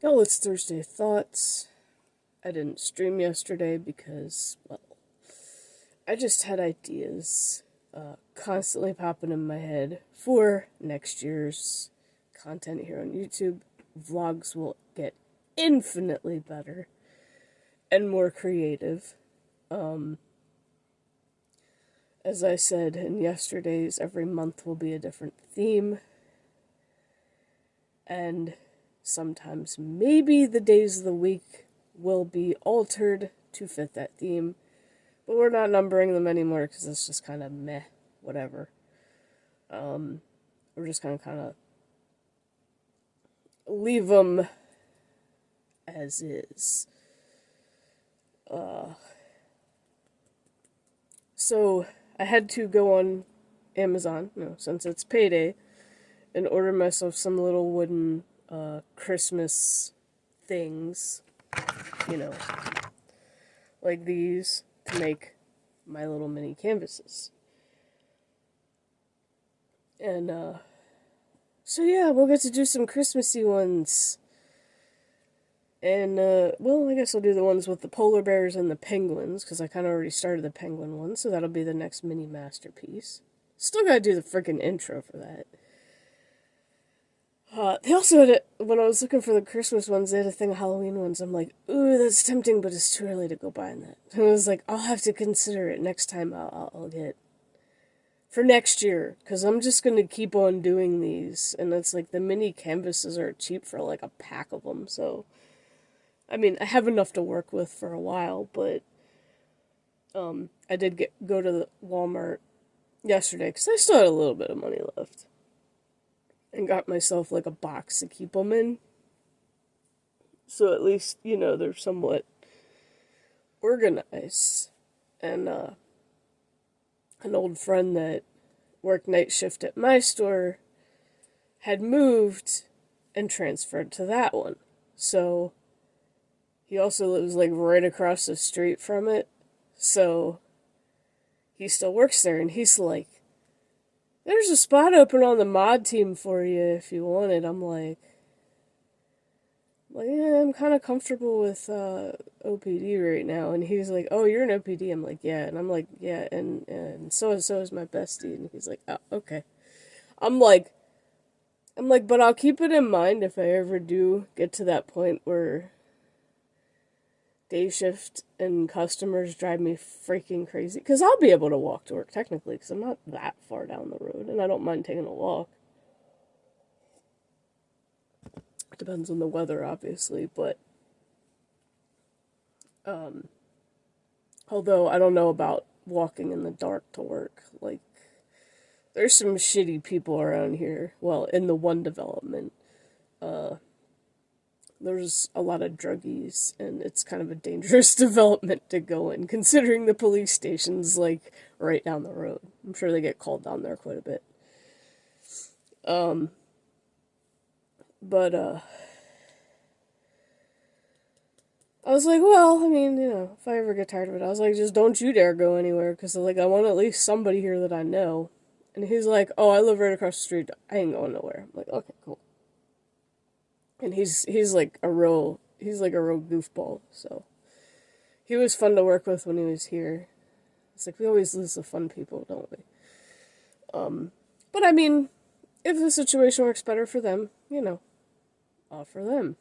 Y'all, it's Thursday Thoughts. I didn't stream yesterday because, well, I just had ideas constantly popping in my head for next year's content here on YouTube. Vlogs will get infinitely better and more creative. As I said in yesterday's, every month will be a different theme. And sometimes maybe the days of the week will be altered to fit that theme. But we're not numbering them anymore because it's just kind of meh, whatever. We're just going to kind of leave them as is. So I had to go on Amazon, since it's payday, and order myself some little wooden Christmas things, you know, like these to make my little mini canvases. And so yeah, we'll get to do some Christmassy ones. And well, I guess I'll do the ones with the polar bears and the penguins, because I kind of already started the penguin one, so that'll be the next mini masterpiece. Still gotta do the freaking intro for that. They also had when I was looking for the Christmas ones, they had a thing of Halloween ones. I'm like, ooh, that's tempting, but it's too early to go buying that. And I was like, I'll have to consider it next time. I'll get for next year, because I'm just gonna keep on doing these, and it's like the mini canvases are cheap for like a pack of them. So, I mean, I have enough to work with for a while, but I did go to the Walmart yesterday because I still had a little bit of money left. And got myself like a box to keep them in. So at least, they're somewhat organized. And an old friend that worked night shift at my store had moved and transferred to that one. So he also lives like right across the street from it. So he still works there, and he's like, there's a spot open on the mod team for you if you want it. I'm like, yeah, I'm kind of comfortable with OPD right now. And he's like, oh, you're an OPD? I'm like, yeah. And I'm like, yeah, and so is my bestie. And he's like, oh, okay. I'm like, but I'll keep it in mind if I ever do get to that point where day shift and customers drive me freaking crazy. Because I'll be able to walk to work, technically, because I'm not that far down the road, and I don't mind taking a walk. It depends on the weather, obviously, but although I don't know about walking in the dark to work. Like, there's some shitty people around here. Well, in the one development, there's a lot of druggies, and it's kind of a dangerous development to go in, considering the police station's, like, right down the road. I'm sure they get called down there quite a bit. But, I was like, well, I mean, if I ever get tired of it, I was like, just don't you dare go anywhere, because, like, I want at least somebody here that I know. And he's like, oh, I live right across the street, I ain't going nowhere. I'm like, okay, cool. And he's like a real goofball, so he was fun to work with when he was here. It's like we always lose the fun people, don't we? But I mean, if the situation works better for them, offer them.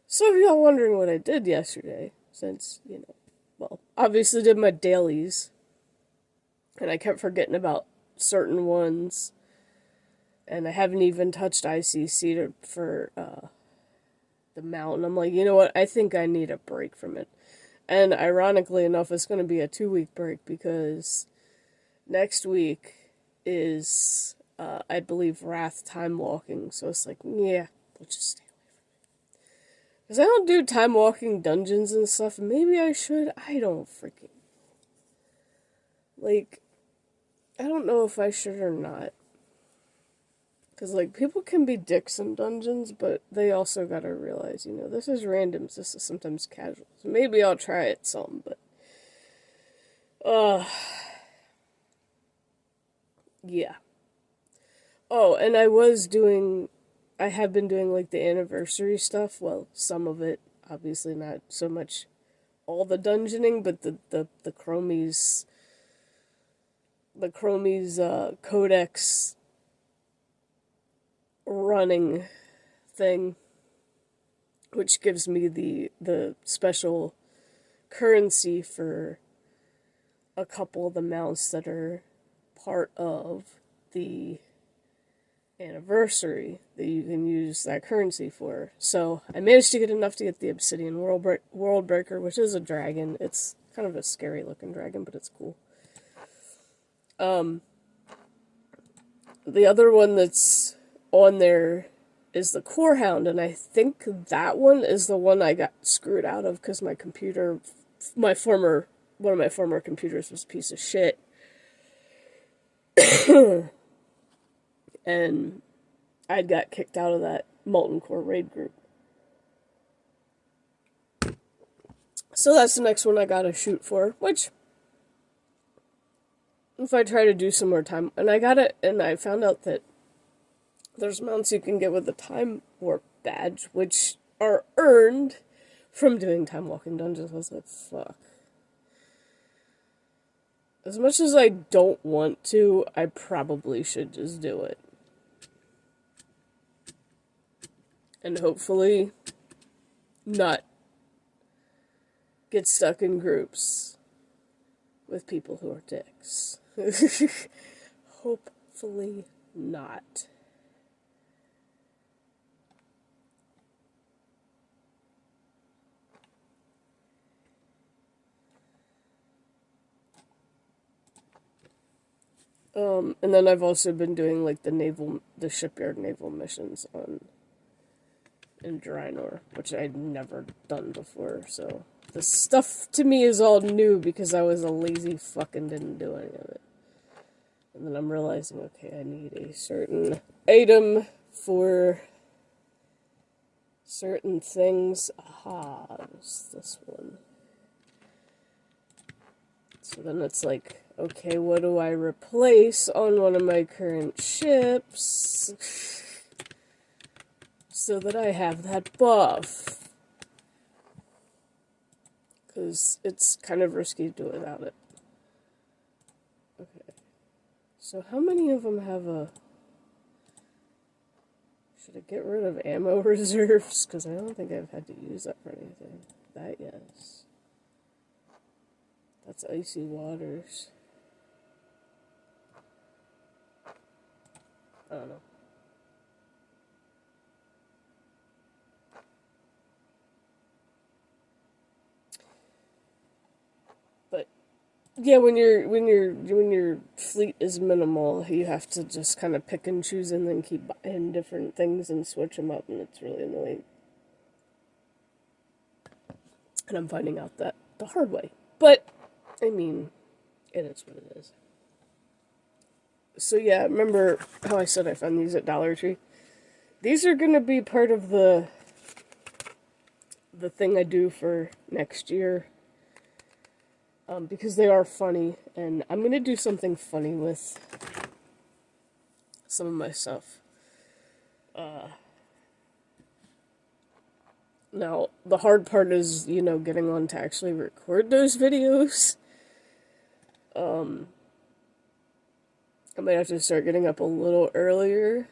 So if y'all wondering what I did yesterday, since, well, obviously did my dailies, and I kept forgetting about certain ones. And I haven't even touched ICC for the mountain. I'm like, you know what? I think I need a break from it. And ironically enough, it's going to be a 2-week break because next week is, I believe, Wrath time walking. So it's like, yeah, we'll just stay away from it. Because I don't do time walking dungeons and stuff. Maybe I should. I don't freaking. Like, I don't know if I should or not. Because, like, people can be dicks in dungeons, but they also gotta realize, this is randoms, this is sometimes casual. So maybe I'll try it some, but... yeah. Oh, and I was doing I have been doing like the anniversary stuff. Well, some of it, obviously not so much all the dungeoning, but the Chromies codex running thing, which gives me the special currency for a couple of the mounts that are part of the anniversary that you can use that currency for. So I managed to get enough to get the Obsidian Worldbreaker, which is a dragon. It's kind of a scary looking dragon, but it's cool. The other one that's on there is the Core Hound, and I think that one is the one I got screwed out of because my computer, one of my former computers was a piece of shit. And I got kicked out of that Molten Core raid group. So that's the next one I gotta shoot for, which, if I try to do some more time, and I found out that there's mounts you can get with the Time Warp badge, which are earned from doing time walking dungeons. I was like, fuck. As much as I don't want to, I probably should just do it. And hopefully not get stuck in groups with people who are dicks. Hopefully not. And then I've also been doing like the shipyard naval missions in Draenor, which I'd never done before, so this stuff to me is all new because I was a lazy fuck and didn't do any of it. And then I'm realizing, okay, I need a certain item for certain things. Aha, there's this one. So then it's like, okay, what do I replace on one of my current ships so that I have that buff? Because it's kind of risky to do it without it. Okay. So how many of them have a... Should I get rid of ammo reserves? Because I don't think I've had to use that for anything. That, yes. That's Icy Waters. I don't know. But yeah, when your fleet is minimal, you have to just kind of pick and choose and then keep buying different things and switch them up, and it's really annoying. And I'm finding out that the hard way. But I mean, it is what it is. So yeah, remember how I said I found these at Dollar Tree? These are going to be part of the thing I do for next year. Because they are funny, and I'm going to do something funny with some of my stuff. Now, the hard part is, getting on to actually record those videos. I might have to start getting up a little earlier,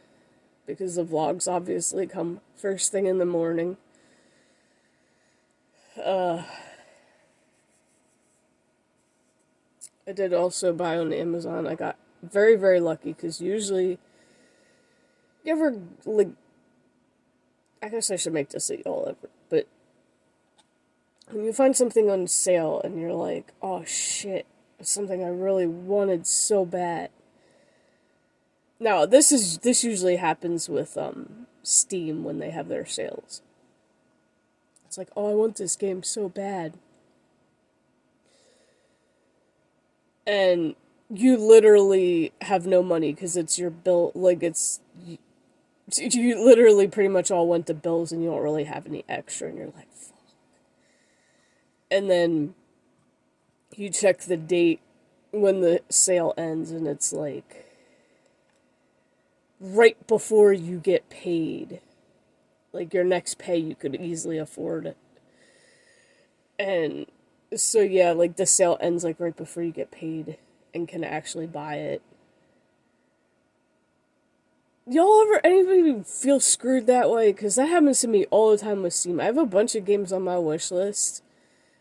because the vlogs obviously come first thing in the morning. I did also buy on Amazon. I got very, very lucky, because usually, you ever, I guess I should make this a y'all ever, but when you find something on sale and you're like, oh shit, it's something I really wanted so bad. Now, this usually happens with Steam when they have their sales. It's like, oh, I want this game so bad. And you literally have no money because it's your bill, you literally pretty much all went to bills and you don't really have any extra, and you're like, fuck. And then you check the date when the sale ends and it's like right before you get paid. Like, your next pay, you could easily afford it. And so, yeah, like, the sale ends, like, right before you get paid and can actually buy it. Y'all ever, anybody feel screwed that way? Because that happens to me all the time with Steam. I have a bunch of games on my wish list,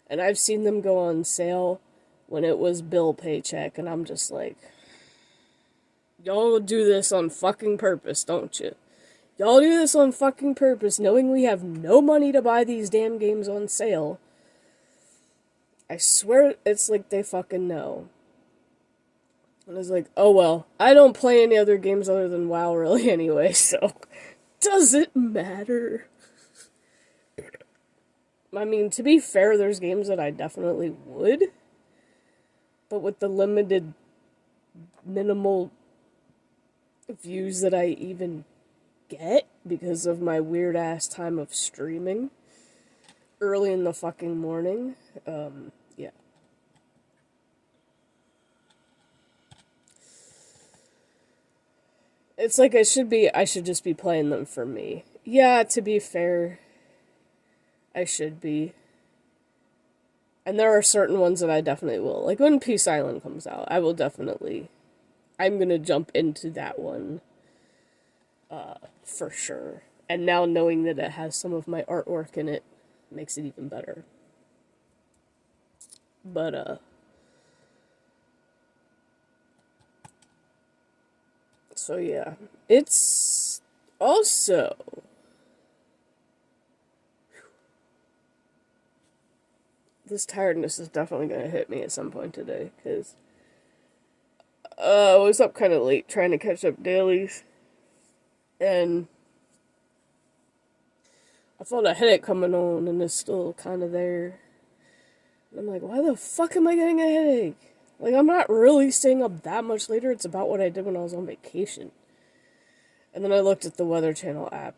and I've seen them go on sale when it was bill paycheck, and I'm just like, y'all do this on fucking purpose, don't you? Y'all do this on fucking purpose, knowing we have no money to buy these damn games on sale. I swear it's like they fucking know. And it's like, oh well, I don't play any other games other than WoW really anyway, so does it matter? I mean, to be fair, there's games that I definitely would, but with the limited, minimal views that I even get because of my weird ass time of streaming early in the fucking morning, yeah. It's like I should just be playing them for me. Yeah, to be fair, I should be. And there are certain ones that I definitely will. Like when Peace Island comes out, I'm gonna jump into that one, for sure. And now knowing that it has some of my artwork in it makes it even better. But, so yeah. It's also... This tiredness is definitely going to hit me at some point today, because I was up kind of late trying to catch up dailies, and I felt a headache coming on, and it's still kind of there. And I'm like, why the fuck am I getting a headache? Like, I'm not really staying up that much later. It's about what I did when I was on vacation. And then I looked at the Weather Channel app.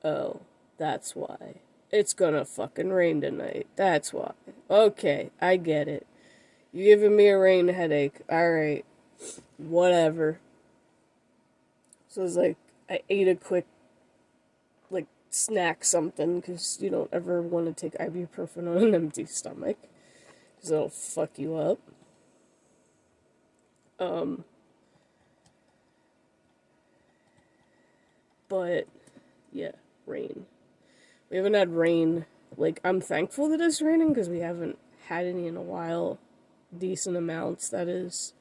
Oh, that's why. It's gonna fucking rain tonight. That's why. Okay, I get it. You giving me a rain headache. Alright. Whatever. So it's like, I ate a quick, like, snack something, because you don't ever want to take ibuprofen on an empty stomach, because it'll fuck you up. But, yeah, rain. We haven't had rain. Like, I'm thankful that it's raining, because we haven't had any in a while. Decent amounts, that is.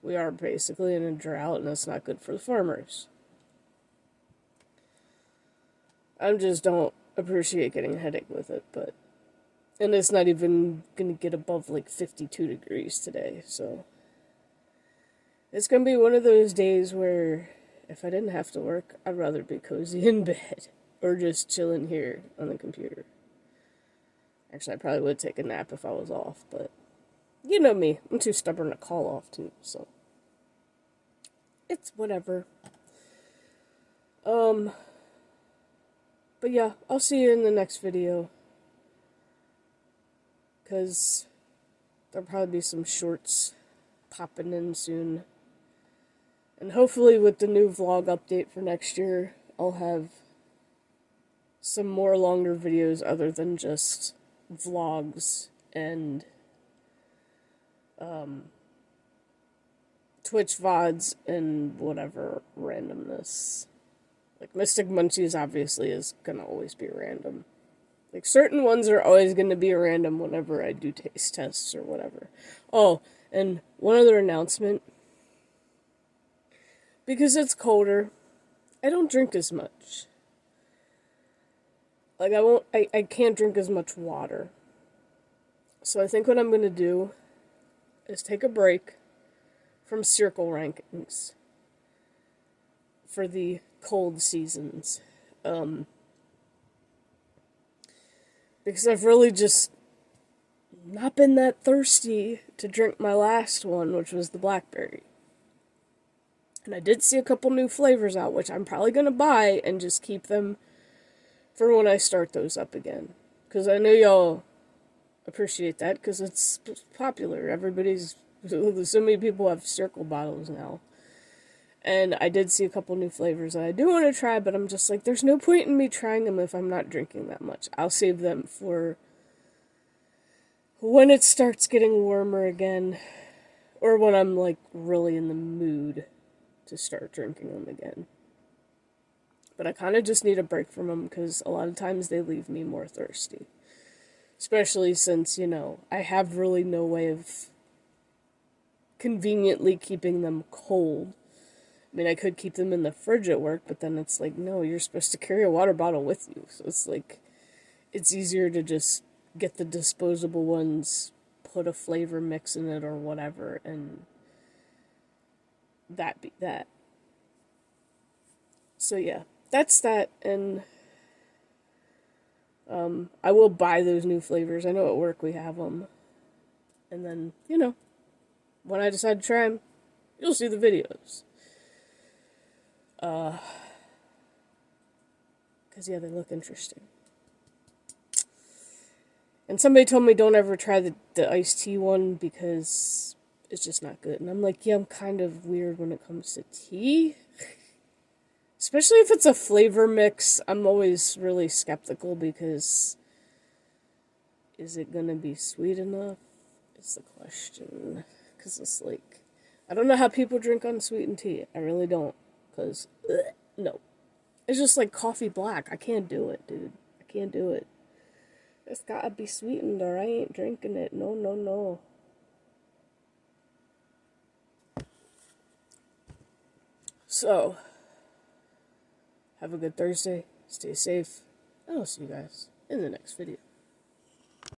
We are basically in a drought, and that's not good for the farmers. I just don't appreciate getting a headache with it, but... And it's not even gonna get above, like, 52 degrees today, so... It's gonna be one of those days where, if I didn't have to work, I'd rather be cozy in bed. Or just chilling here on the computer. Actually, I probably would take a nap if I was off, but... You know me, I'm too stubborn to call off, too, so... It's whatever. But yeah, I'll see you in the next video. Because there'll probably be some shorts popping in soon. And hopefully with the new vlog update for next year, I'll have some more longer videos other than just vlogs and Twitch VODs and whatever randomness. Like Mystic Munchies obviously is gonna always be random. Like certain ones are always gonna be random whenever I do taste tests or whatever. Oh, and one other announcement. Because it's colder, I don't drink as much. Like I can't drink as much water. So I think what I'm gonna do is take a break from Circle rankings for the cold seasons. Because I've really just not been that thirsty to drink my last one, which was the blackberry. And I did see a couple new flavors out, which I'm probably going to buy and just keep them for when I start those up again. Because I know y'all appreciate that, because it's popular. So many people have Circle bottles now. And I did see a couple new flavors that I do want to try, but I'm just like, there's no point in me trying them if I'm not drinking that much. I'll save them for when it starts getting warmer again, or when I'm like really in the mood to start drinking them again. But I kind of just need a break from them because a lot of times they leave me more thirsty. Especially since, I have really no way of conveniently keeping them cold. I mean, I could keep them in the fridge at work, but then it's like, no, you're supposed to carry a water bottle with you. So it's like, it's easier to just get the disposable ones, put a flavor mix in it or whatever, and that be that. So yeah, that's that, and I will buy those new flavors. I know at work we have them. And then, when I decide to try them, you'll see the videos. Because, yeah, they look interesting. And somebody told me don't ever try the iced tea one because it's just not good. And I'm like, yeah, I'm kind of weird when it comes to tea. Especially if it's a flavor mix, I'm always really skeptical because is it going to be sweet enough? Is the question. Because it's like, I don't know how people drink unsweetened tea. I really don't. Because, no. It's just like coffee black. I can't do it, dude. I can't do it. It's gotta be sweetened or I ain't drinking it. No, no, no. So, have a good Thursday. Stay safe. And I'll see you guys in the next video.